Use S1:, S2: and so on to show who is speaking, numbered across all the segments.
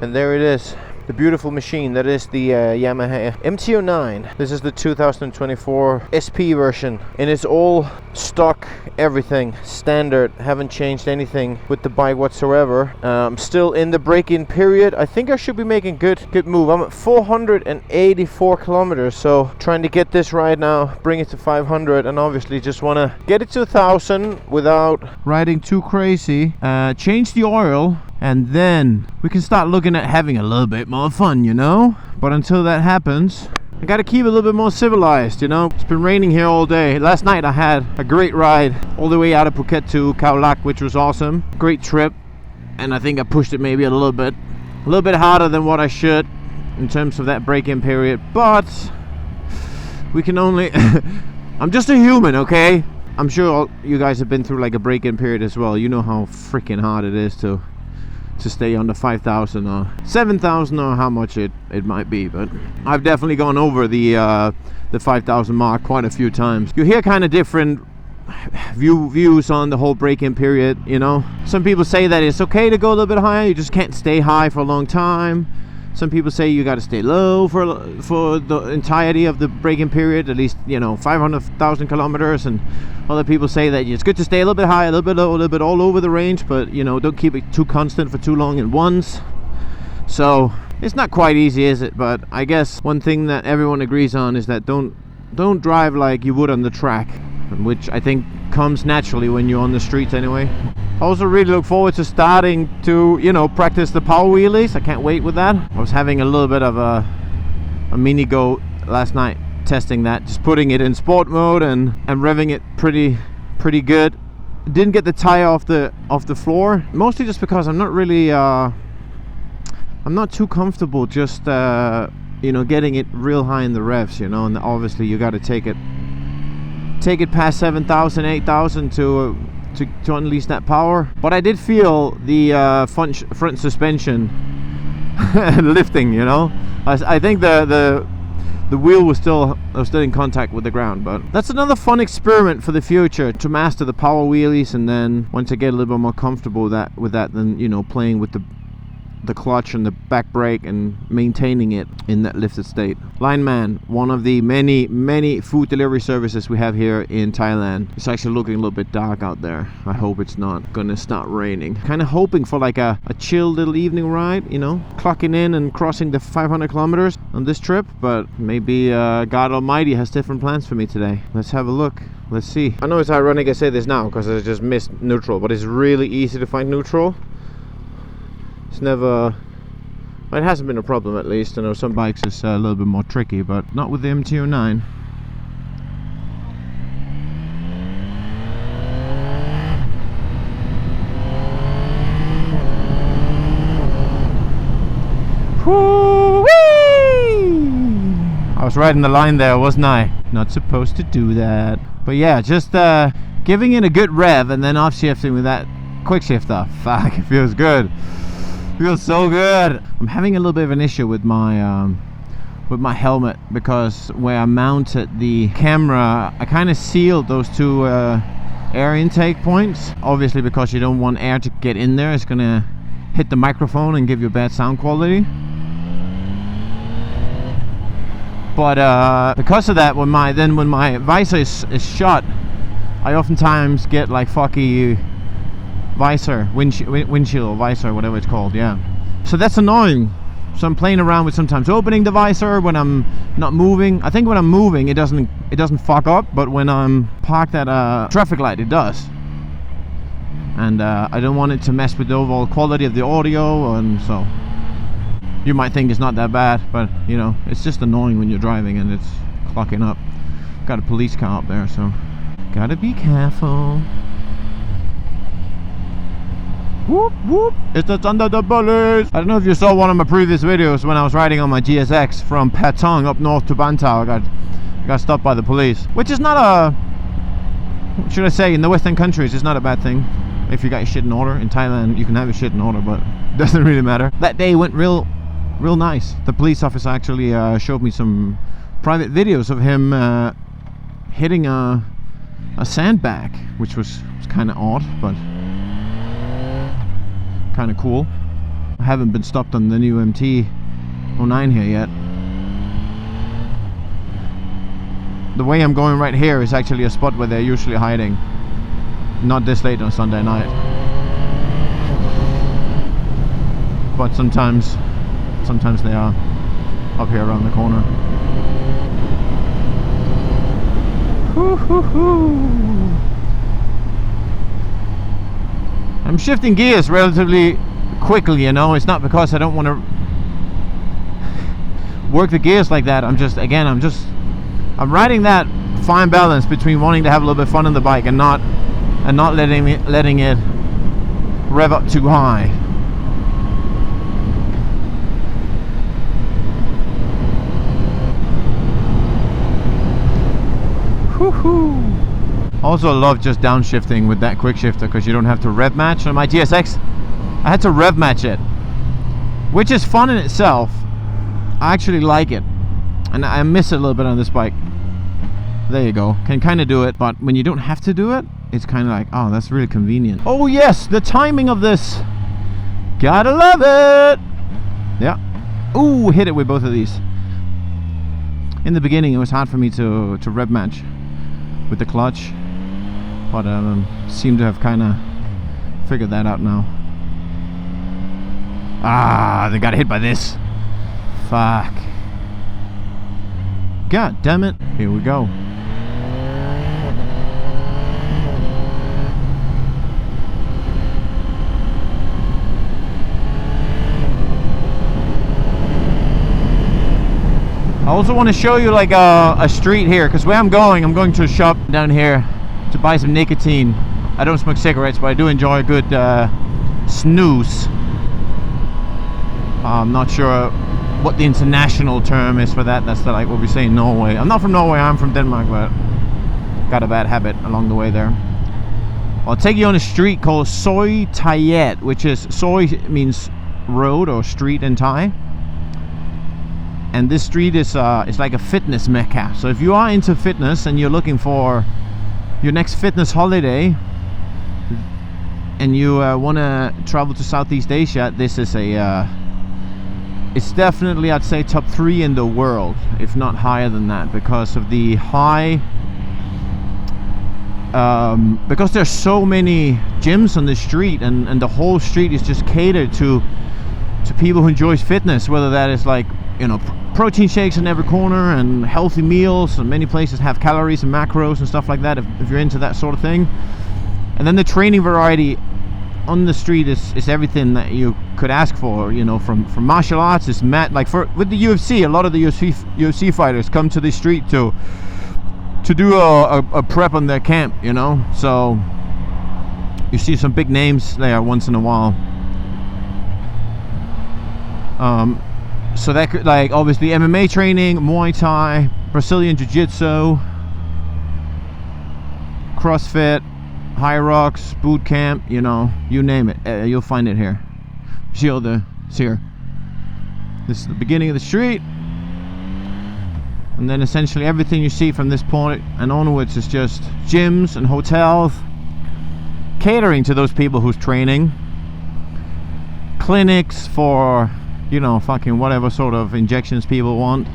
S1: And there it is, the beautiful machine that is the Yamaha MT-09. This is the 2024 SP version, and it's all stock, everything standard. Haven't changed anything with the bike whatsoever. Still in the break-in period. I think I should be making good move. I'm at 484 kilometers, so trying to get this right now, bring it to 500, and obviously just want to get it to 1,000 without riding too crazy. Change the oil, and then we can start looking at having a little bit more fun, you know? But until that happens, I gotta keep it a little bit more civilized, you know? It's been raining here all day. Last night I had a great ride all the way out of Phuket to Khao Lak, which was awesome. Great trip, and I think I pushed it maybe a little bit harder than what I should in terms of that break-in period, but we can only... I'm just a human, okay? I'm sure you guys have been through like a break-in period as well. You know how freaking hard it is to stay under 5,000 or 7,000 or how much it might be, but I've definitely gone over the 5,000 mark quite a few times. You hear kind of different views on the whole break-in period, you know. Some people say that it's okay to go a little bit higher, you just can't stay high for a long time. Some people say you got to stay low for the entirety of the break-in period, at least, you know, 500,000 kilometers. And other people say that it's good to stay a little bit high, a little bit low, a little bit all over the range, but, you know, don't keep it too constant for too long at once. So it's not quite easy, is it? But I guess one thing that everyone agrees on is that don't drive like you would on the track, which I think comes naturally when you're on the streets anyway. I also really look forward to starting to, you know, practice the power wheelies. I can't wait with that. I was having a little bit of a mini go last night, testing that, just putting it in sport mode and revving it pretty good. Didn't get the tire off the floor, mostly just because I'm not really I'm not too comfortable just you know, getting it real high in the revs, you know. And obviously you got to take it past 7,000, 8,000 to unleash that power. But I did feel the front suspension lifting, you know. I think the wheel was still in contact with the ground. But that's another fun experiment for the future, to master the power wheelies, and then once I get a little bit more comfortable with that, then, you know, playing with the clutch and the back brake and maintaining it in that lifted state. Lineman, one of the many food delivery services we have here in Thailand. It's actually looking a little bit dark out there. I hope it's not gonna start raining. Kind of hoping for like a chill little evening ride, you know, clocking in and crossing the 500 kilometers on this trip, but maybe God Almighty has different plans for me today. Let's have a look. Let's see. I know it's ironic I say this now because I just missed neutral, but it's really easy to find neutral. It's never, well, it hasn't been a problem, at least. I know some bikes is a little bit more tricky, but not with the MT-09. I was right in the line there, wasn't I? Not supposed to do that. But yeah, just giving it a good rev and then off shifting with that quick shifter. Fuck, it feels good. Feels so good. I'm having a little bit of an issue with my helmet, because where I mounted the camera, I kind of sealed those two air intake points. Obviously, because you don't want air to get in there, it's gonna hit the microphone and give you bad sound quality. But because of that, when my visor is shut, I oftentimes get like foggy visor, windshield visor, whatever it's called. Yeah, so that's annoying. So I'm playing around with sometimes opening the visor when I'm not moving. I think when I'm moving it doesn't fuck up, but when I'm parked at a traffic light it does. And I don't want it to mess with the overall quality of the audio, and so you might think it's not that bad, but you know, it's just annoying when you're driving and it's clocking up. Got a police car up there, so gotta be careful. Whoop whoop, it's the Thunder the Police. I don't know if you saw one of my previous videos when I was riding on my GSX from Patong up north to Bantao. I got stopped by the police, which is not a, what should I say, in the Western countries it's not a bad thing. If you got your shit in order. In Thailand you can have your shit in order, but it doesn't really matter. That day went real nice. The police officer actually showed me some private videos of him hitting a sandbag, which was kind of odd, but kind of cool. I haven't been stopped on the new MT-09 here yet. The way I'm going right here is actually a spot where they're usually hiding. Not this late on Sunday night. But sometimes they are up here around the corner. I'm shifting gears relatively quickly, you know. It's not because I don't want to work the gears like that. I'm riding that fine balance between wanting to have a little bit of fun on the bike and not letting it rev up too high. Also love just downshifting with that quick shifter because you don't have to rev match. On my GSX I had to rev match it, which is fun in itself. I actually like it, and I miss it a little bit on this bike. There you go, can kind of do it, but when you don't have to do it, it's kind of like, oh, that's really convenient. Oh yes, the timing of this, gotta love it. Yeah, ooh, hit it with both of these. In the beginning it was hard for me to rev match with the clutch, but seem to have kind of figured that out now. Ah, they got hit by this. Fuck. God damn it. Here we go. I also want to show you like a street here, because where I'm going to a shop down here to buy some nicotine. I don't smoke cigarettes, but I do enjoy a good snooze. I'm not sure what the international term is for that. That's like what we say in Norway. I'm not from Norway, I'm from Denmark, but got a bad habit along the way there. I'll take you on a street called Soi Ta-ied, which is, Soi means road or street in Thai. And this street is like a fitness mecca. So if you are into fitness and you're looking for your next fitness holiday and you want to travel to Southeast Asia, this is it's definitely, I'd say, top 3 in the world, if not higher than that, because of the high because there's so many gyms on the street, and the whole street is just catered to people who enjoys fitness, whether that is like, you know, protein shakes in every corner and healthy meals, and many places have calories and macros and stuff like that if you're into that sort of thing. And then the training variety on the street is everything that you could ask for, you know, from martial arts. It's like with the UFC, a lot of the UFC fighters come to the street to do a prep on their camp, you know. So you see some big names there once in a while. So that could, like, obviously MMA training, Muay Thai, Brazilian Jiu-Jitsu, CrossFit, High Rocks, boot camp, you know, you name it, you'll find it here. It's here. This is the beginning of the street, and then essentially everything you see from this point and onwards is just gyms and hotels catering to those people who's training, clinics for, you know, fucking whatever sort of injections people want,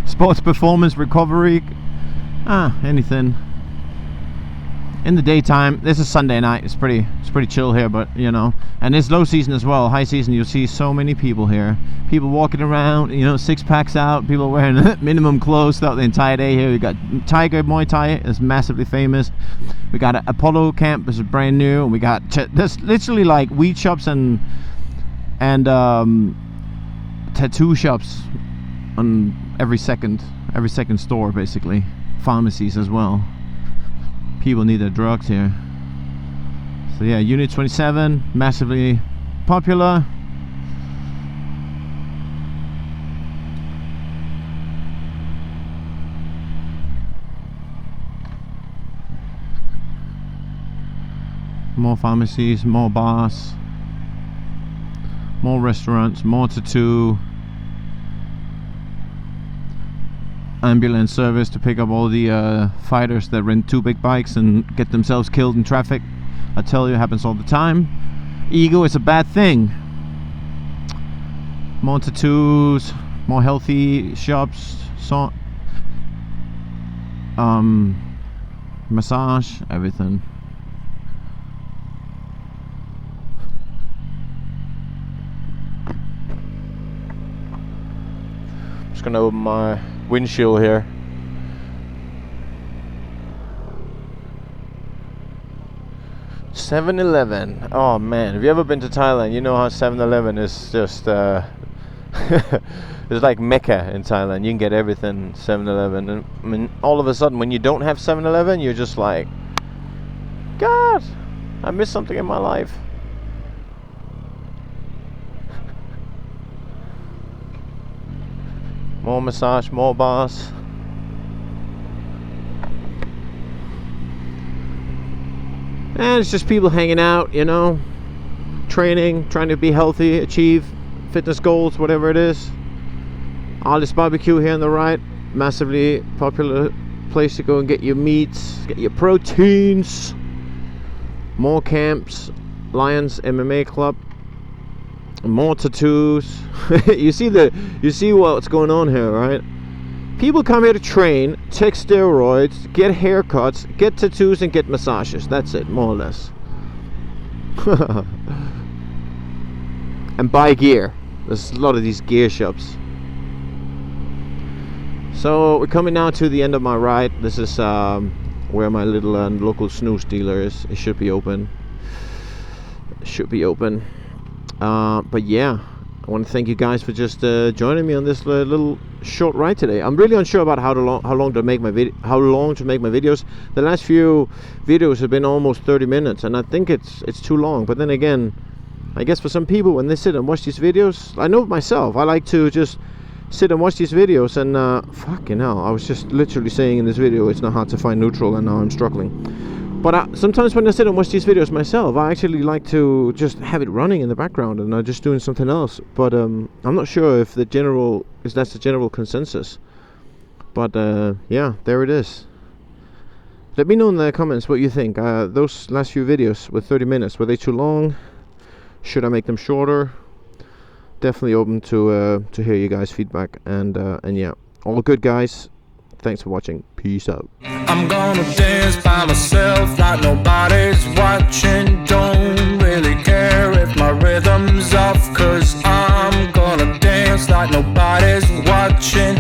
S1: sports performance recovery, anything. In the daytime, this is Sunday night, it's pretty chill here, but you know, and it's low season as well. High season, you'll see so many people here, people walking around, you know, 6-packs out, people wearing minimum clothes throughout the entire day here. We got Tiger Muay Thai is massively famous. We got Apollo Camp, this is brand new, and we got there's literally like weed shops and tattoo shops on every second store, basically. Pharmacies as well. People need their drugs here. So yeah, Unit 27, massively popular. More pharmacies, more bars, more restaurants, more tattoo, ambulance service to pick up all the fighters that rent 2 big bikes and get themselves killed in traffic. I tell you, it happens all the time. Ego is a bad thing. more tattoos, more healthy shops, so massage, everything. Just gonna open my windshield here. $7-Eleven. Oh man, have you ever been to Thailand? You know how 7-Eleven is just it's like Mecca in Thailand. You can get everything 7-Eleven, and I mean, all of a sudden when you don't have 7-Eleven, you're just like, God, I missed something in my life. More massage, more bars. And it's just people hanging out, you know, training, trying to be healthy, achieve fitness goals, whatever it is. Alice Barbecue here on the right, massively popular place to go and get your meats, get your proteins. More camps, Lions MMA Club, more tattoos. you see what's going on here, right? People come here to train, take steroids, get haircuts, get tattoos, and get massages. That's it, more or less. And buy gear. There's a lot of these gear shops. So we're coming now to the end of my ride. This is where my little local snooze dealer is. It should be open. But yeah, I want to thank you guys for just joining me on this little short ride today. I'm really unsure about how long to make my videos. The last few videos have been almost 30 minutes, and I think it's too long. But then again, I guess for some people, when they sit and watch these videos, I know myself, I like to just sit and watch these videos and fucking hell, I was just literally saying in this video it's not hard to find neutral, and now I'm struggling. But sometimes when I sit and watch these videos myself, I actually like to just have it running in the background and I'm just doing something else. But I'm not sure if that's the general consensus. But yeah, there it is. Let me know in the comments what you think. Those last few videos with 30 minutes, were they too long? Should I make them shorter? Definitely open to hear you guys' feedback. And yeah, all good, guys. Thanks for watching. Peace out.
S2: I'm gonna dance by myself like nobody's watching. Don't really care if my rhythm's off, 'cause I'm gonna dance like nobody's watching.